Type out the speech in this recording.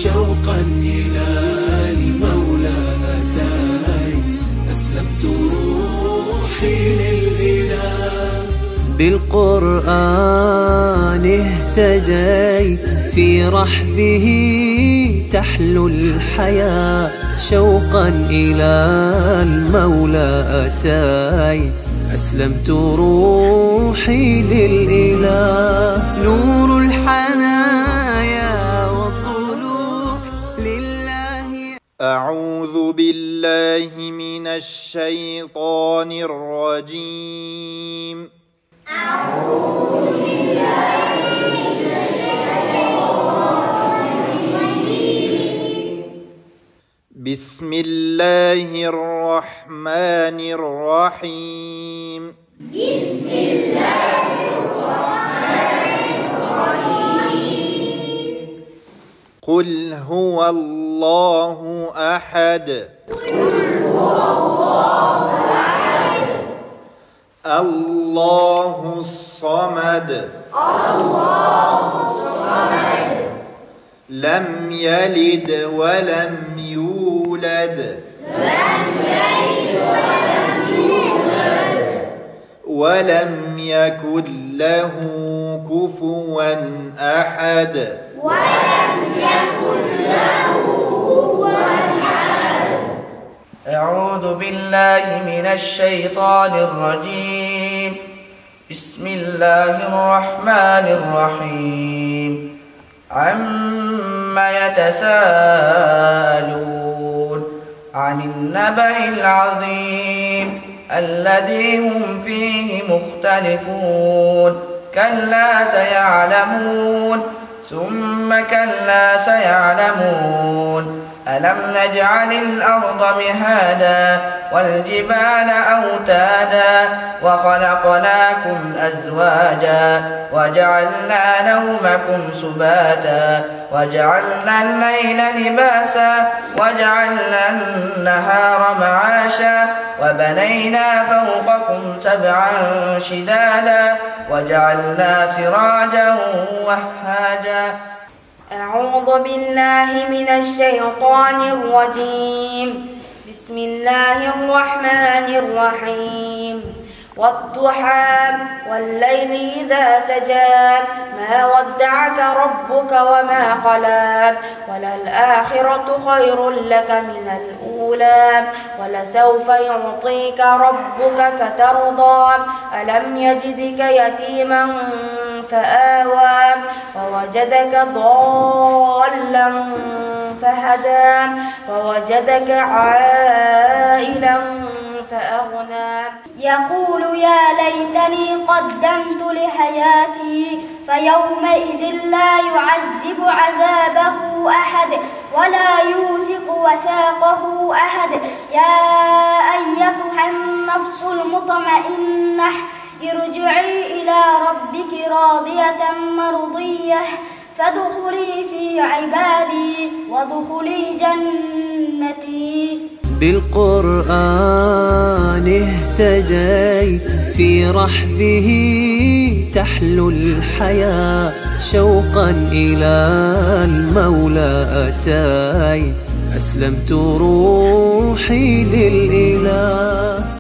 شوقا إلى المولى أتيت، أسلمت روحي للإله. بالقرآن اهتديت، في رحبه تحلو الحياة، شوقا إلى المولى أتيت، أسلمت روحي للإله. نور الحنايا والطلوع لله. أعوذ بالله من الشيطان الرجيم. أعوذ بالله من الشيطان الرجيم. بسم الله الرحمن الرحيم. بسم الله الرحمن الرحيم. قل هو الله أحد. قل هو الله أحد. الله الصمد. الله الصمد. لم يلد ولم يولد. لم يلد ولم يولد. ولم يكن له كفوا أحد. ولم يكن له كفوا أحد. أعوذ بالله من الشيطان الرجيم. بسم الله الرحمن الرحيم. عما يتساءلون عن النبأ العظيم الذي هم فيه مختلفون. كلا سيعلمون ثم كلا سيعلمون. ألم نجعل الأرض مهادا والجبال أوتادا وخلقناكم أزواجا وجعلنا نومكم سباتا وجعلنا الليل لباسا وجعلنا النهار معاشا وبنينا فوقكم سبعا شدادا وجعلنا سراجا وهاجا. أعوذ بالله من الشيطان الرجيم. بسم الله الرحمن الرحيم. والضحى والليل إذا سجى ما ودعك ربك وما قلى وللآخرة خير لك من الأولى ولسوف يعطيك ربك فترضى. ألم يجدك يتيما فآوى ووجدك ضالا فهدى ووجدك عائلا فأغنى. يقول يا ليتني قدمت لحياتي فيومئذ لا يعذب عذابه أحد ولا يوثق وثاقه أحد. يا أيتها النفس المطمئنة ارجعي إلى ربك راضية مرضية فادخلي في عبادي وادخلي جنتي. بالقرآن اهتديت، في رحبه تحلو الحياة، شوقا إلى المولى أتيت، أسلمت روحي للإله.